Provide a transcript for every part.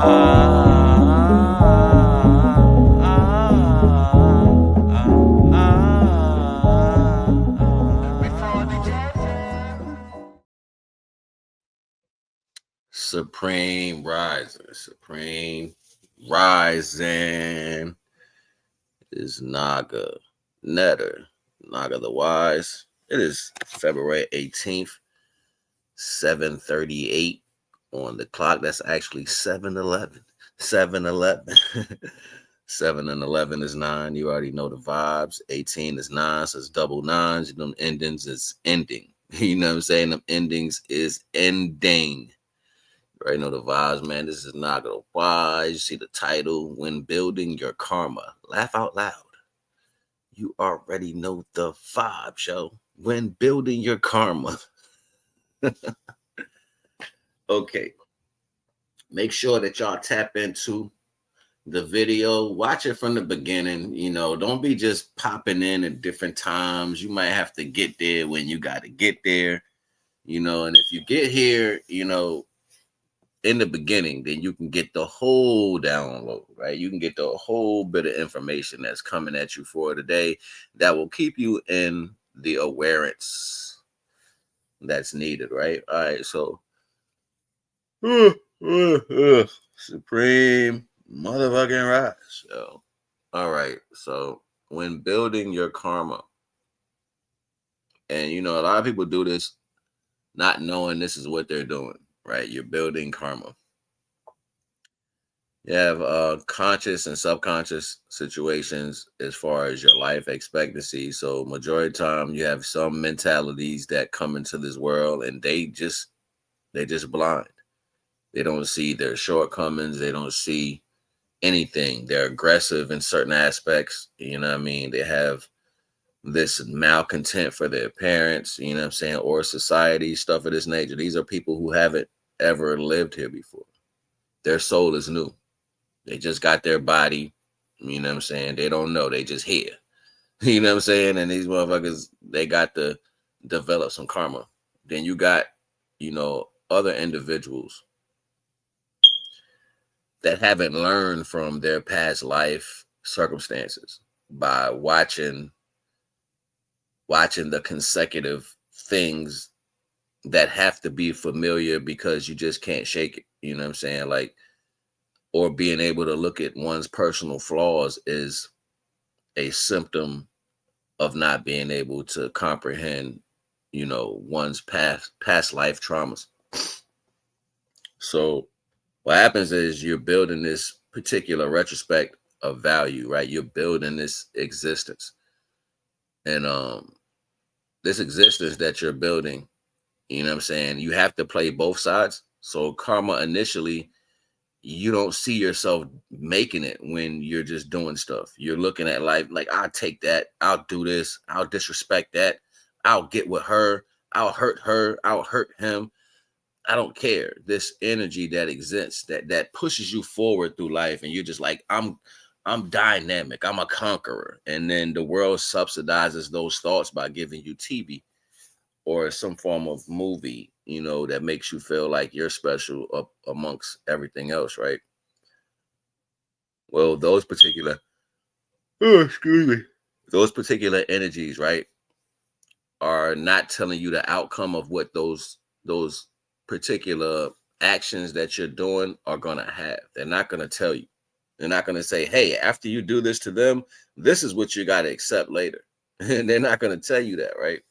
Supreme Rising is NagaNeter, Naga the Wise. It is February 18th, 7:38 on the clock. That's actually 7:11. 7:11. 7 and 11 is 9. You already know the vibes. 18 is 9, so it's double nines. Them endings is ending. You know what I'm saying? Them endings is ending. You already know the vibes, man. This is not gonna wise. You see the title, When Building Your Karma. Laugh out loud. You already know the vibes, yo. When building your karma. Okay. Make sure that y'all tap into the video. Watch it from the beginning. You know, don't be just popping in at different times. You might have to get there when you got to get there. You know, and if you get here, you know, in the beginning, then you can get the whole download, right? You can get the whole bit of information that's coming at you for today that will keep you in the awareness that's needed, right? All right, so supreme motherfucking rise. So, all right, so when building your karma, and you know, a lot of people do this not knowing this is what they're doing, right? You're building karma. You have conscious and subconscious situations as far as your life expectancy. So majority of the time you have some mentalities that come into this world and they just blind. They don't see their shortcomings. They don't see anything. They're aggressive in certain aspects. You know what I mean? They have this malcontent for their parents, you know what I'm saying, or society, stuff of this nature. These are people who haven't ever lived here before. Their soul is new. They just got their body, you know what I'm saying? They don't know, they just here. You know what I'm saying? And these motherfuckers, they got to develop some karma. Then you got, you know, other individuals that haven't learned from their past life circumstances by watching the consecutive things that have to be familiar because you just can't shake it. You know what I'm saying? Like, or being able to look at one's personal flaws is a symptom of not being able to comprehend, you know, one's past life traumas. So what happens is you're building this particular retrospect of value, right? You're building this existence. And this existence that you're building, you know what I'm saying? You have to play both sides. So karma initially, you don't see yourself making it when you're just doing stuff. You're looking at life like, I'll take that. I'll do this. I'll disrespect that. I'll get with her. I'll hurt her. I'll hurt him. I don't care. This energy that exists, that pushes you forward through life. And you're just like, I'm dynamic. I'm a conqueror. And then the world subsidizes those thoughts by giving you TV or some form of movie, you know, that makes you feel like you're special up amongst everything else, right? Well, those particular energies, right, are not telling you the outcome of what those particular actions that you're doing are gonna have. They're not gonna tell you. They're not gonna say, hey, after you do this to them, this is what you gotta accept later. And they're not gonna tell you that, right?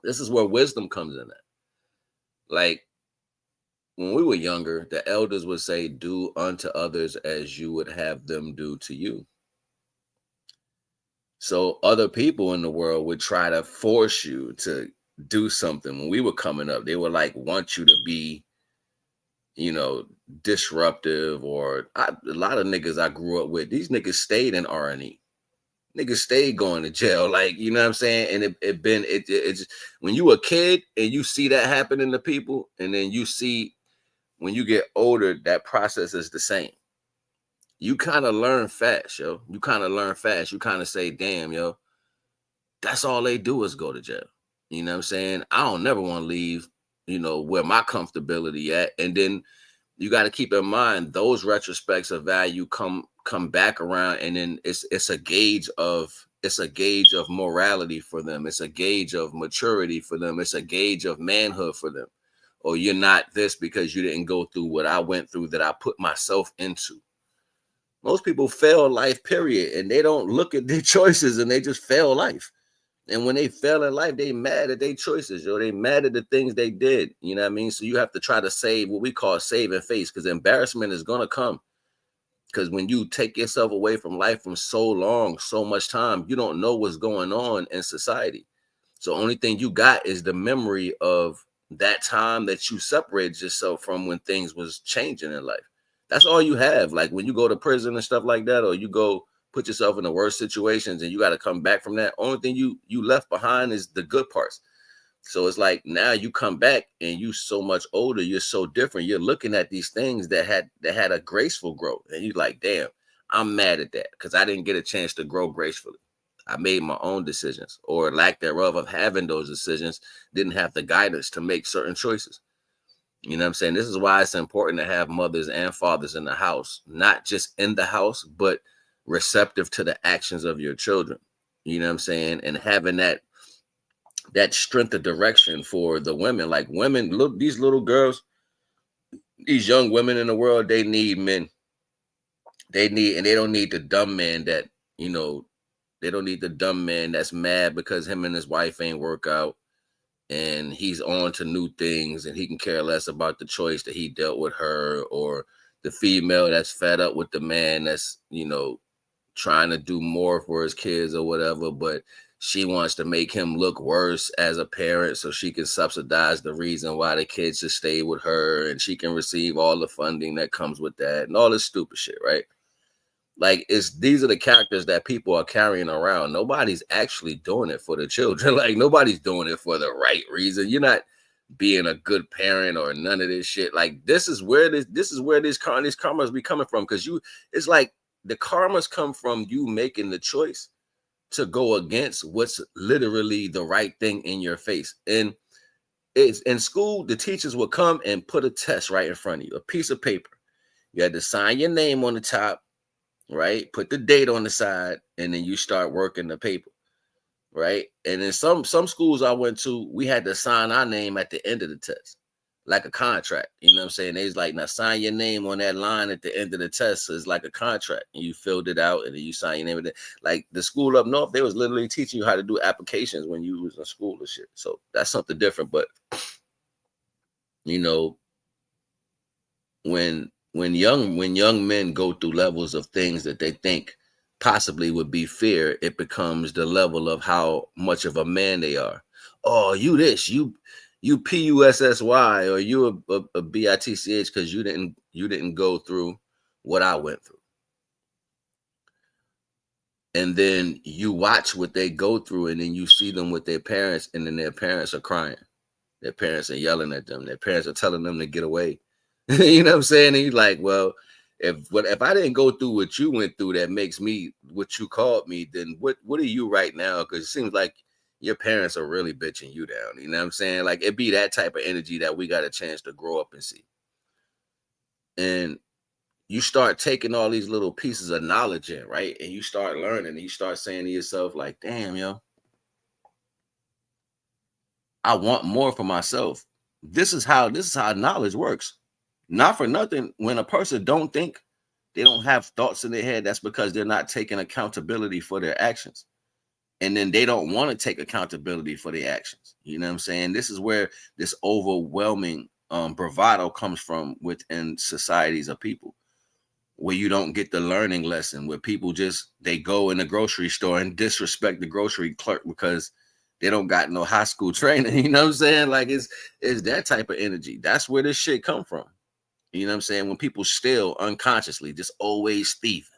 This is where wisdom comes in at. Like, when we were younger, the elders would say, do unto others as you would have them do to you. So other people in the world would try to force you to do something. When we were coming up, they would like want you to be, you know, disruptive, or a lot of niggas I grew up with, these niggas stayed in R&E. Niggas stayed going to jail, like, you know what I'm saying? And it's when you a kid and you see that happening to people, and then you see when you get older, that process is the same. You kind of learn fast, yo. You kind of learn fast. You kind of say, damn, yo, that's all they do is go to jail. You know what I'm saying? I don't never want to leave, you know, where my comfortability at. And then you got to keep in mind those retrospects of value come back around, and then it's a gauge of morality for them. It's a gauge of maturity for them. It's a gauge of manhood for them. Or you're not this because you didn't go through what I went through, that I put myself into. Most people fail life, period, and they don't look at their choices, and they just fail life. And when they fail in life, they mad at their choices, yo. They mad at the things they did. You know what I mean? So you have to try to save what we call saving face, because embarrassment is gonna come. Because when you take yourself away from life from so long, so much time, you don't know what's going on in society. So only thing you got is the memory of that time that you separated yourself from when things was changing in life. That's all you have. Like when you go to prison and stuff like that, or you go put yourself in the worst situations and you got to come back from that. Only thing you left behind is the good parts. So it's like now you come back and you so much older, you're so different. You're looking at these things that had a graceful growth, and you're like, damn, I'm mad at that because I didn't get a chance to grow gracefully. I made my own decisions, or lack thereof of having those decisions, didn't have the guidance to make certain choices. You know what I'm saying? This is why it's important to have mothers and fathers in the house, not just in the house, but receptive to the actions of your children. You know what I'm saying? And having that strength of direction for the women. Like women, look, these little girls, these young women in the world, they need men. And they don't need the dumb man that, you know, they don't need the dumb man that's mad because him and his wife ain't work out and he's on to new things and he can care less about the choice that he dealt with her, or the female that's fed up with the man that's, you know, trying to do more for his kids or whatever, but she wants to make him look worse as a parent so she can subsidize the reason why the kids should stay with her, and she can receive all the funding that comes with that and all this stupid shit, right? Like these are the characters that people are carrying around. Nobody's actually doing it for the children. Like nobody's doing it for the right reason. You're not being a good parent or none of this shit. Like this is where this karmas be coming from. Because it's like the karmas come from you making the choice to go against what's literally the right thing in your face. And it's in school, the teachers will come and put a test right in front of you, a piece of paper. You had to sign your name on the top, right? Put the date on the side, and then you start working the paper, right? And in some schools I went to, we had to sign our name at the end of the test, like a contract. You know what I'm saying? They was like, now sign your name on that line at the end of the test. So it's like a contract, and you filled it out, and then you sign your name. Like the school up north, they was literally teaching you how to do applications when you was in school and shit. So that's something different. But you know, when young men go through levels of things that they think possibly would be fear, it becomes the level of how much of a man they are. Oh, you this, you PUSSY, or you a BITCH because you didn't go through what I went through. And then you watch what they go through, and then you see them with their parents, and then their parents are crying. Their parents are yelling at them. Their parents are telling them to get away. You know what I'm saying? And he's like, well, if I didn't go through what you went through that makes me what you called me, then what are you right now? Because it seems like your parents are really bitching you down. You know what I'm saying? Like it be that type of energy that we got a chance to grow up and see. And you start taking all these little pieces of knowledge in, right? And you start learning, and you start saying to yourself, like, damn, yo, I want more for myself. This is how knowledge works. Not for nothing, when a person don't think, they don't have thoughts in their head, that's because they're not taking accountability for their actions. And then they don't want to take accountability for their actions. You know what I'm saying? This is where this overwhelming bravado comes from within societies of people, where you don't get the learning lesson, where people just, they go in the grocery store and disrespect the grocery clerk because they don't got no high school training. You know what I'm saying? Like it's that type of energy. That's where this shit come from. You know what I'm saying? When people steal unconsciously, just always thieving,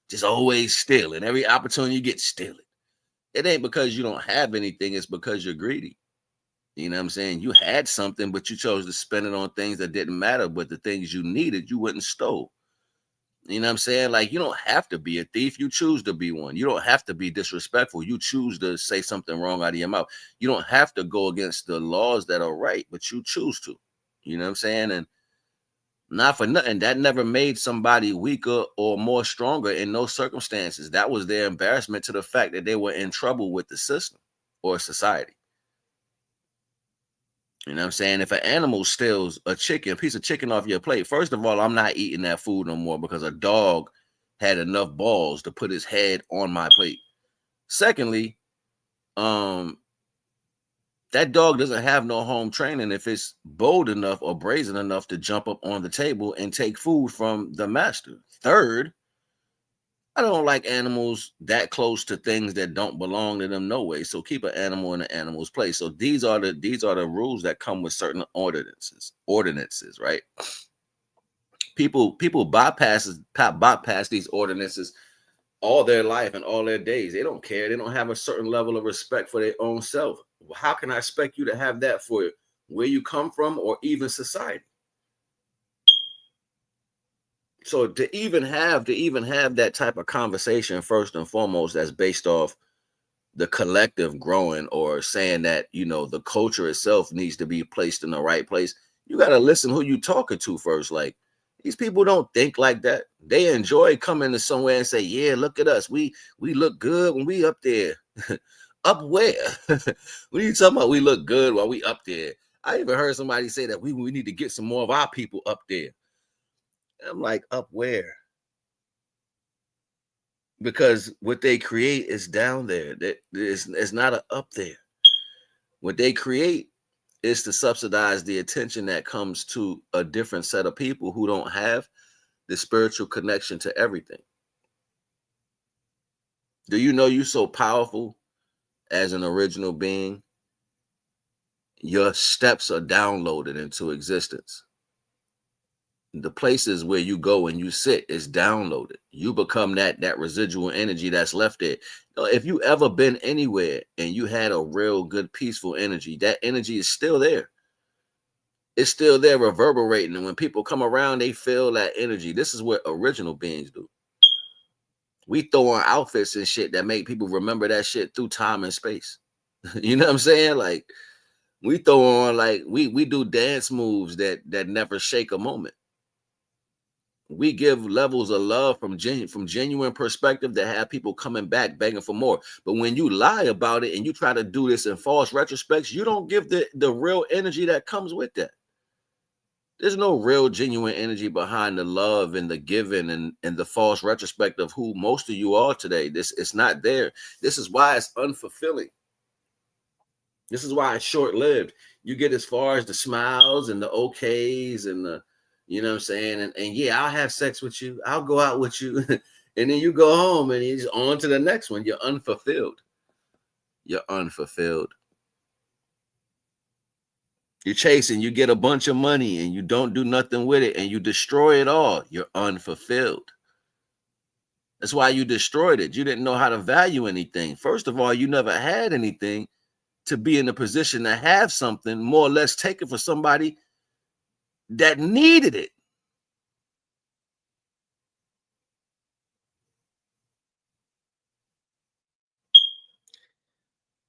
just always stealing. Every opportunity you get, stealing. It ain't because you don't have anything. It's because you're greedy. You know what I'm saying? You had something, but you chose to spend it on things that didn't matter. But the things you needed, you wouldn't stole. You know what I'm saying? Like, you don't have to be a thief. You choose to be one. You don't have to be disrespectful. You choose to say something wrong out of your mouth. You don't have to go against the laws that are right, but you choose to. You know what I'm saying? And Not for nothing. That never made somebody weaker or more stronger in those circumstances. That was their embarrassment to the fact that they were in trouble with the system or society. You know what I'm saying? If an animal steals a piece of chicken off your plate, first of all, I'm not eating that food no more because a dog had enough balls to put his head on my plate. Secondly, that dog doesn't have no home training if it's bold enough or brazen enough to jump up on the table and take food from the master. Third, I don't like animals that close to things that don't belong to them no way. So keep an animal in an animal's place. So these are the rules that come with certain ordinances, right? People bypass these ordinances all their life and all their days. They don't care. They don't have a certain level of respect for their own self. How can I expect you to have that for where you come from or even society? So to even have that type of conversation, first and foremost, that's based off the collective growing or saying that, the culture itself needs to be placed in the right place, you got to listen who you talking to first. Like, these people don't think like that. They enjoy coming to somewhere and say, yeah, look at us, we look good when we up there. Up where? What are you talking about? We look good while we up there. I even heard somebody say that we need to get some more of our people up there. I'm like, up where? Because what they create is down there. It's not a up there. What they create is to subsidize the attention that comes to a different set of people who don't have the spiritual connection to everything. Do you know you're so powerful as an original being? Your steps are downloaded into existence. The places where you go and you sit is downloaded. You become that residual energy that's left there. If you ever been anywhere and you had a real good peaceful energy, that energy is still there. It's still there reverberating. And when people come around, they feel that energy. This is what original beings do. We throw on outfits and shit that make people remember that shit through time and space. You know what I'm saying? Like, we throw on, like, we do dance moves that never shake a moment. We give levels of love from genuine perspective that have people coming back begging for more. But when you lie about it and you try to do this in false retrospects, you don't give the real energy that comes with that. There's no real genuine energy behind the love and the giving and the false retrospect of who most of you are today. It's not there. This is why it's unfulfilling. This is why it's short-lived. You get as far as the smiles and the okays and the, you know what I'm saying? And yeah, I'll have sex with you. I'll go out with you. And then you go home and he's on to the next one. You're unfulfilled. You're unfulfilled. You're chasing, you get a bunch of money and you don't do nothing with it and you destroy it all. You're unfulfilled. That's why you destroyed it. You didn't know how to value anything. First of all, you never had anything to be in a position to have something, more or less taken for somebody that needed it.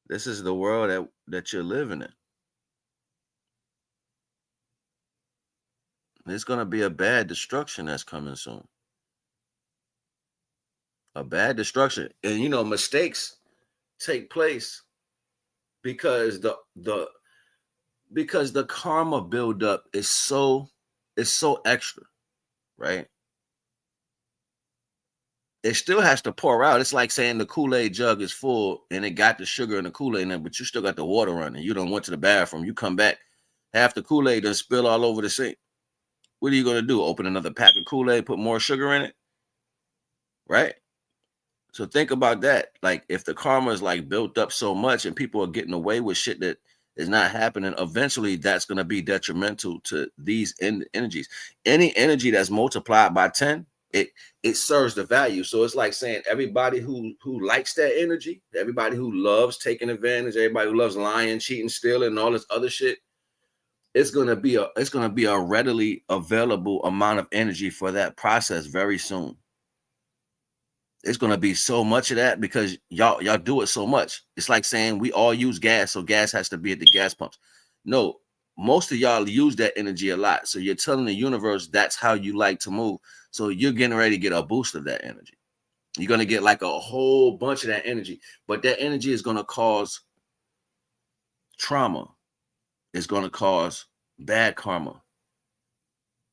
This is the world that you're living in. There's going to be a bad destruction that's coming soon. A bad destruction. And mistakes take place because the karma buildup is so extra, right? It still has to pour out. It's like saying the Kool-Aid jug is full and it got the sugar and the Kool-Aid in it, but you still got the water running. You don't went to the bathroom. You come back, half the Kool-Aid done spill all over the sink. What are you going to do? Open another pack of Kool-Aid, put more sugar in it? Right? So think about that. Like, if the karma is like built up so much and people are getting away with shit that is not happening, eventually that's going to be detrimental to these energies. Any energy that's multiplied by 10, it serves the value. So it's like saying everybody who likes that energy, everybody who loves taking advantage, everybody who loves lying, cheating, stealing, and all this other shit, it's gonna be a readily available amount of energy for that process very soon. It's gonna be so much of that because y'all do it so much. It's like saying we all use gas, so gas has to be at the gas pumps. No, most of y'all use that energy a lot. So you're telling the universe that's how you like to move. So you're getting ready to get a boost of that energy. You're going to get like a whole bunch of that energy, but that energy is going to cause trauma. It's going to cause bad karma.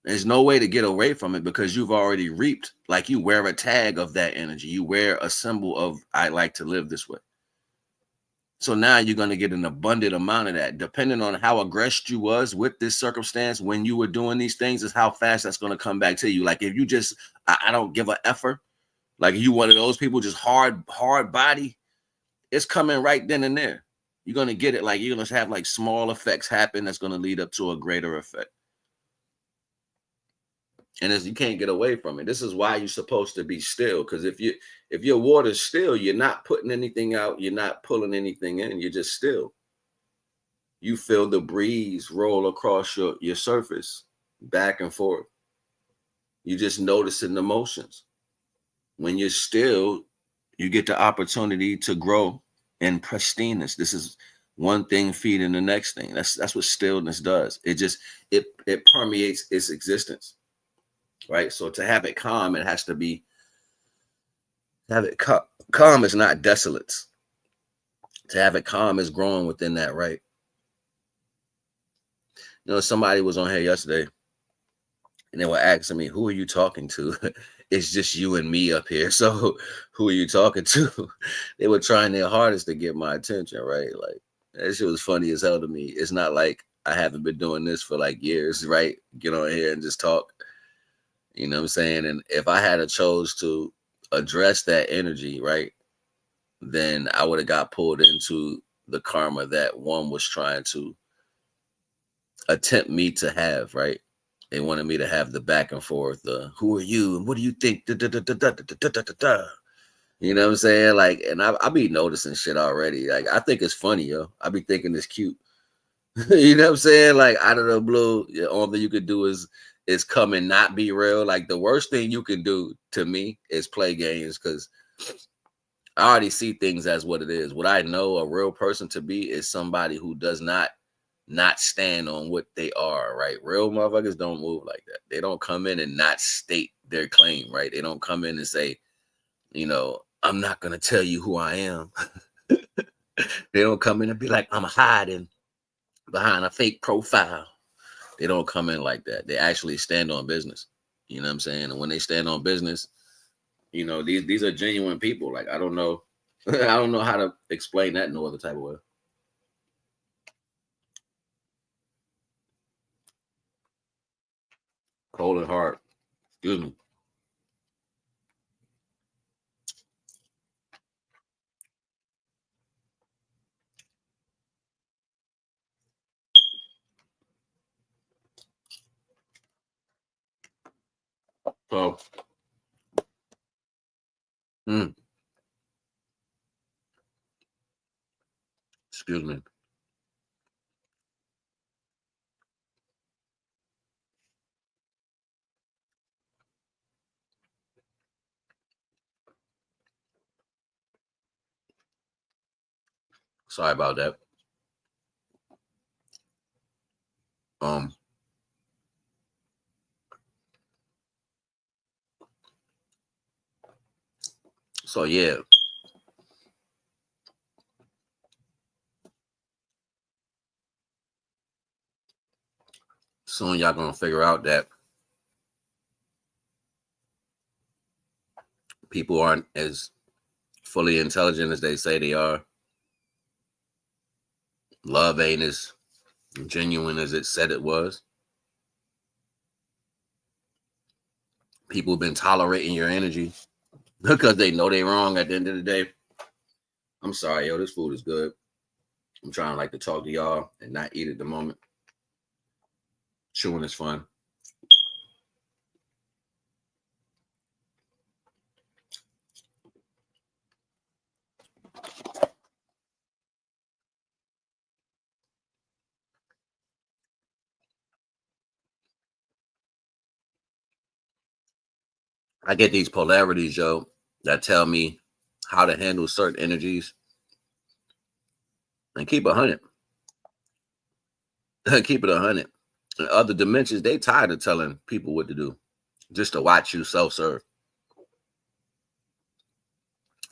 There's no way to get away from it because you've already reaped. Like you wear a tag of that energy. You wear a symbol of I like to live this way. So now you're going to get an abundant amount of that. Depending on how aggressive you was with this circumstance when you were doing these things is how fast that's going to come back to you. Like if you just, I don't give a effort. Like you one of those people, just hard body, it's coming right then and there. You're going to get it. Like you're going to have like small effects happen that's going to lead up to a greater effect. And as you can't get away from it. This is why you're supposed to be still. Because if your water's still, you're not putting anything out, you're not pulling anything in, you're just still. You feel the breeze roll across your surface, back and forth. You just noticing the motions. When you're still, you get the opportunity to grow in pristineness. This is one thing feeding the next thing. That's what stillness does. It permeates its existence. Right. So to have it calm, it has to be calm is not desolate. To have it calm is growing within that, right? You know, somebody was on here yesterday and they were asking me, who are you talking to? It's just you and me up here. So who are you talking to? They were trying their hardest to get my attention, right? Like that shit was funny as hell to me. It's not like I haven't been doing this for like years, right? Get on here and just talk. You know what I'm saying? And if I had a chose to address that energy, right, then I would have got pulled into the karma that one was trying to attempt me to have, right? They wanted me to have the back and forth, who are you and what do you think? You know what I'm saying? Like, and I be noticing shit already. Like, I think it's funny, yo. I be thinking it's cute. You know what I'm saying? Like, out of the blue, the only thing you could do is come and not be real. Like the worst thing you can do to me is play games because I already see things as what it is. What I know a real person to be is somebody who does not stand on what they are, right? Real motherfuckers don't move like that. They don't come in and not state their claim, right? They don't come in and say, you know, I'm not going to tell you who I am. They don't come in and be like, I'm hiding behind a fake profile. They don't come in like that. They actually stand on business. You know what I'm saying? And when they stand on business, you know, these are genuine people. Like, I don't know. I don't know how to explain that no other type of way. Cold and hard. Excuse me. So, excuse me. Sorry about that. Um, so yeah. Soon y'all gonna figure out that people aren't as fully intelligent as they say they are. Love ain't as genuine as it said it was. People have been tolerating your energy because they know they're wrong at the end of the day. I'm sorry, yo, this food is good. I'm trying like to talk to y'all and not eat at the moment. Chewing is fun. I get these polarities, yo, that tell me how to handle certain energies and keep 100. Keep it 100. In other dimensions, they tired of telling people what to do just to watch you self-serve.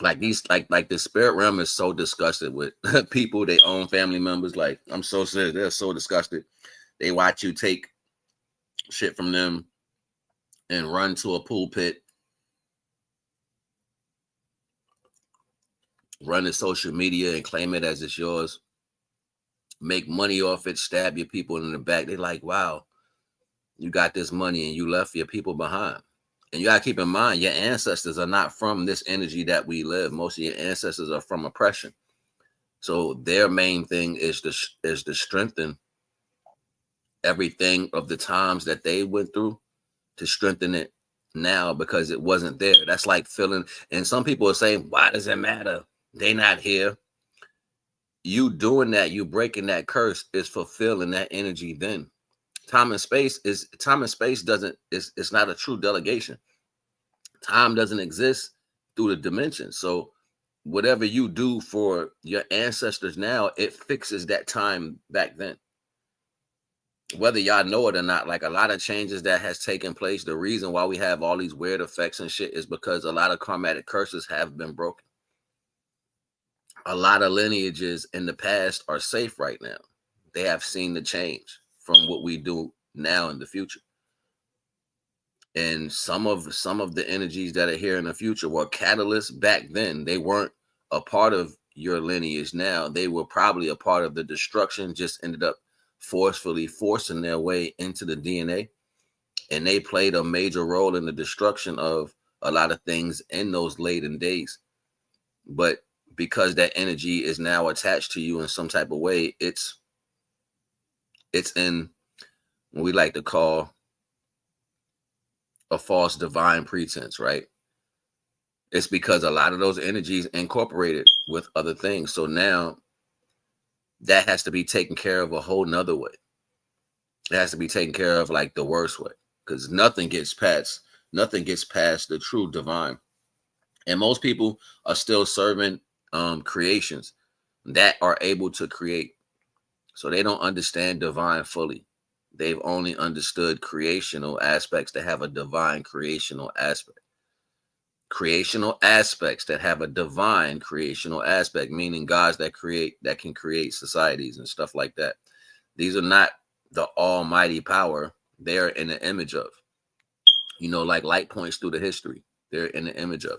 Like these, like the spirit realm is so disgusted with people, they own family members. Like, I'm so serious, they're so disgusted. They watch you take shit from them and run to a pulpit, run to social media and claim it as it's yours, make money off it, stab your people in the back. They like, wow, you got this money and you left your people behind. And you gotta keep in mind, your ancestors are not from this energy that we live. Most of your ancestors are from oppression. So their main thing is to strengthen everything of the times that they went through, to strengthen it now because it wasn't there. That's like feeling, and some people are saying, why does it matter? They not here. You doing that, you breaking that curse is fulfilling that energy then. Time and space doesn't, it's not a true delegation. Time doesn't exist through the dimension. So whatever you do for your ancestors now, it fixes that time back then. Whether y'all know it or not, like a lot of changes that has taken place, the reason why we have all these weird effects and shit is because a lot of karmatic curses have been broken. A lot of lineages in the past are safe right now. They have seen the change from what we do now in the future. And some of the energies that are here in the future were catalysts back then. They weren't a part of your lineage now. They were probably a part of the destruction, just ended up forcefully forcing their way into the DNA. And they played a major role in the destruction of a lot of things in those laden days. But because that energy is now attached to you in some type of way, it's in what we like to call a false divine pretense, right? It's because a lot of those energies incorporated with other things. So now that has to be taken care of a whole nother way. It has to be taken care of like the worst way, because nothing gets past the true divine. And most people are still serving creations that are able to create. So they don't understand divine fully. They've only understood creational aspects that have a divine creational aspect. Creational aspects that have a divine creational aspect, meaning gods that can create societies and stuff like that. These are not the almighty power. They're in the image of, like light points through the history. They're in the image of.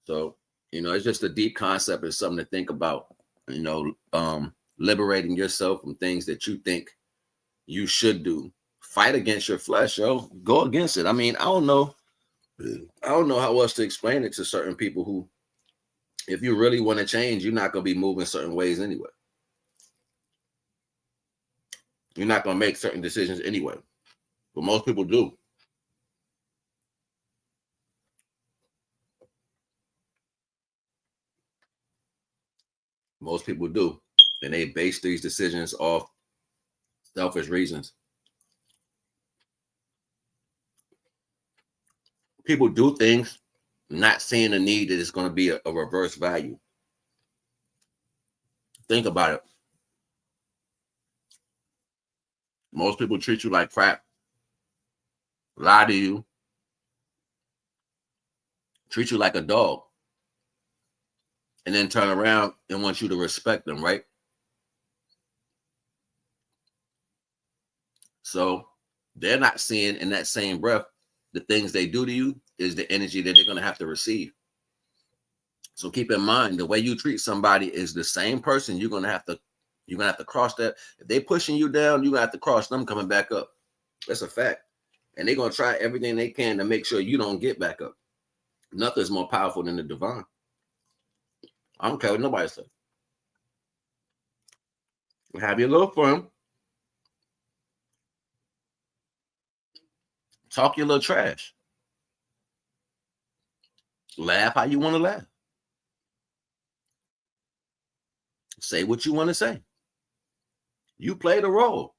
So, it's just a deep concept. It's something to think about, liberating yourself from things that you think you should do. Fight against your flesh, yo. Go against it. I mean, I don't know how else to explain it to certain people who, if you really want to change, you're not going to be moving certain ways anyway. You're not going to make certain decisions anyway. But most people do. Most people do. And they base these decisions off selfish reasons. People do things not seeing a need that it's going to be a reverse value. Think about it. Most people treat you like crap, lie to you, treat you like a dog, and then turn around and want you to respect them, right? So they're not seeing in that same breath the things they do to you is the energy that they're going to have to receive. So keep in mind, the way you treat somebody is the same person you're going to have to cross that. If they pushing you down, you're going to have to cross them coming back up. That's a fact. And they're going to try everything they can to make sure you don't get back up. Nothing's more powerful than the divine. I don't care what nobody says. Have your little fun. Talk your little trash. Laugh how you want to laugh. Say what you want to say. You play the role.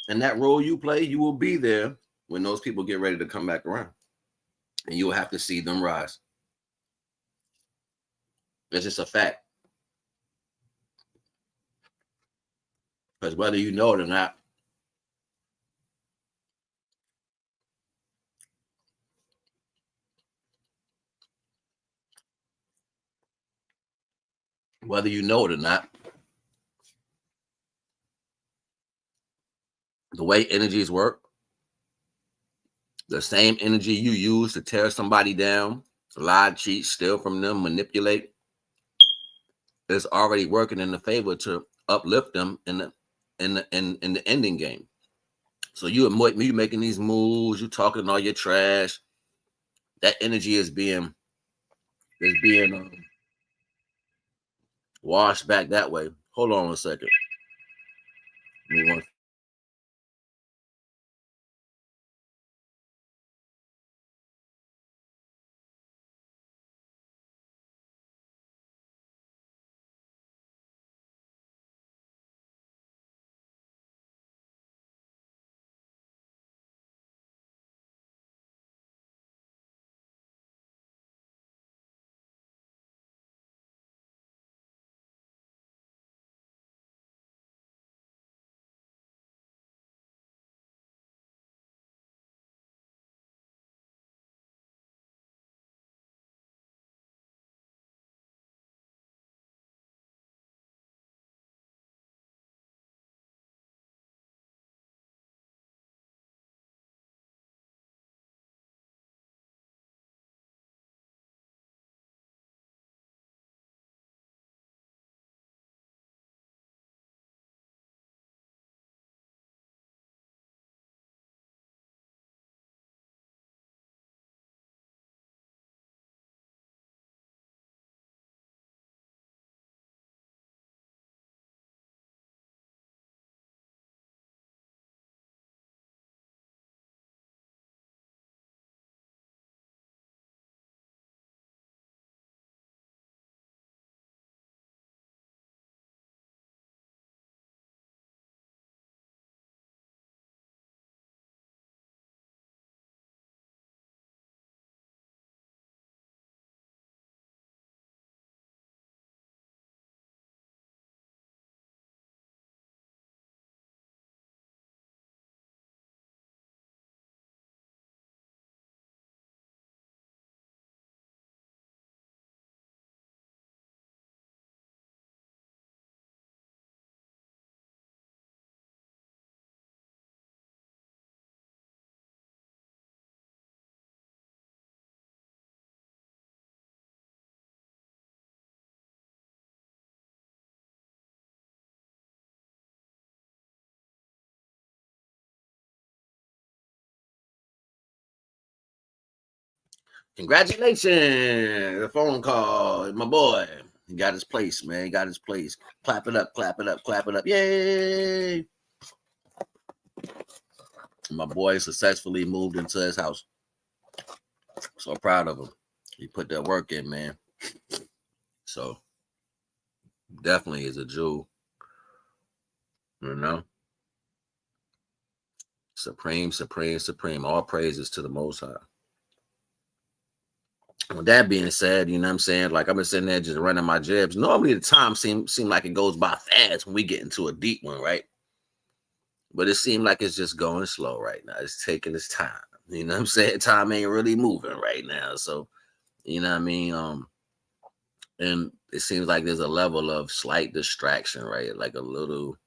And that role you play, you will be there when those people get ready to come back around. And you'll have to see them rise. It's just a fact. Because whether you know it or not, whether you know it or not, the way energies work, the same energy you use to tear somebody down, lie, cheat, steal from them, manipulate, is already working in the favor to uplift them in the ending game. So you making these moves, you talking all your trash. That energy is being washed back that way. Hold on a second. Congratulations! A phone call, my boy. He got his place, man. He got his place. Clap it up, clap it up, clap it up. Yay! My boy successfully moved into his house. So proud of him. He put that work in, man. So definitely is a jewel, you know. Supreme, supreme, supreme. All praises to the Most High. With that being said, you know what I'm saying? Like I've been sitting there just running my jibs. Normally the time seem like it goes by fast when we get into a deep one, right? But it seemed like it's just going slow right now. It's taking its time. You know what I'm saying? Time ain't really moving right now. So, you know what I mean? And it seems like there's a level of slight distraction, right? Like a little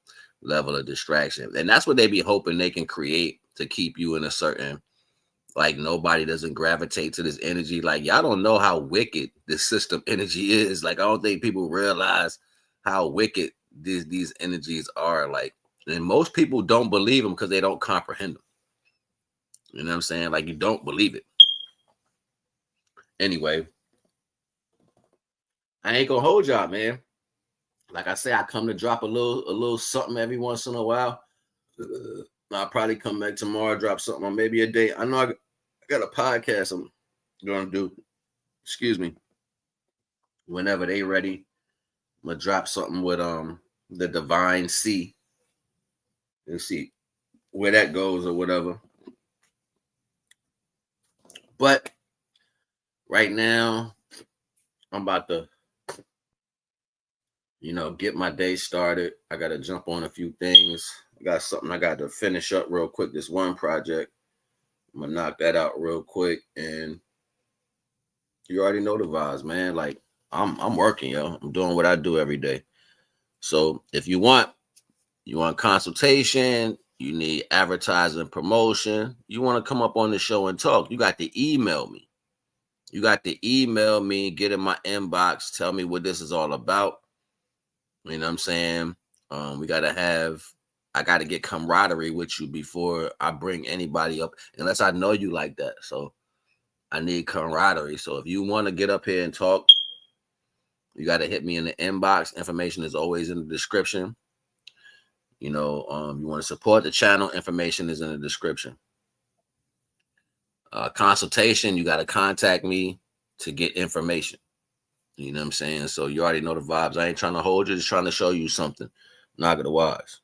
level of distraction. And that's what they be hoping they can create to keep you in a certain, like nobody doesn't gravitate to this energy. Like y'all don't know how wicked this system energy is. Like I don't think people realize how wicked these energies are. Like, and most people don't believe them because they don't comprehend them. You know what I'm saying? Like you don't believe it. Anyway, I ain't gonna hold y'all, man. Like I say, I come to drop a little something every once in a while. I'll probably come back tomorrow, drop something on maybe a day. I know I got a podcast I'm gonna do. Excuse me. Whenever they ready, I'm gonna drop something with the Divine C and see where that goes or whatever. But right now, I'm about to get my day started. I got to jump on a few things. I got something I got to finish up real quick. This one project, I'm gonna knock that out real quick, and you already know the vibes, man. Like I'm working, yo. I'm doing what I do every day. So if you want consultation, you need advertising promotion, you want to come up on the show and talk, you got to email me. You got to email me, get in my inbox, tell me what this is all about. You know what I'm saying? I got to get camaraderie with you before I bring anybody up, unless I know you like that. So I need camaraderie. So if you want to get up here and talk, you got to hit me in the inbox. Information is always in the description. You want to support the channel, information is in the description. Consultation, you got to contact me to get information. You know what I'm saying? So you already know the vibes. I ain't trying to hold you, just trying to show you something. Not gonna wise.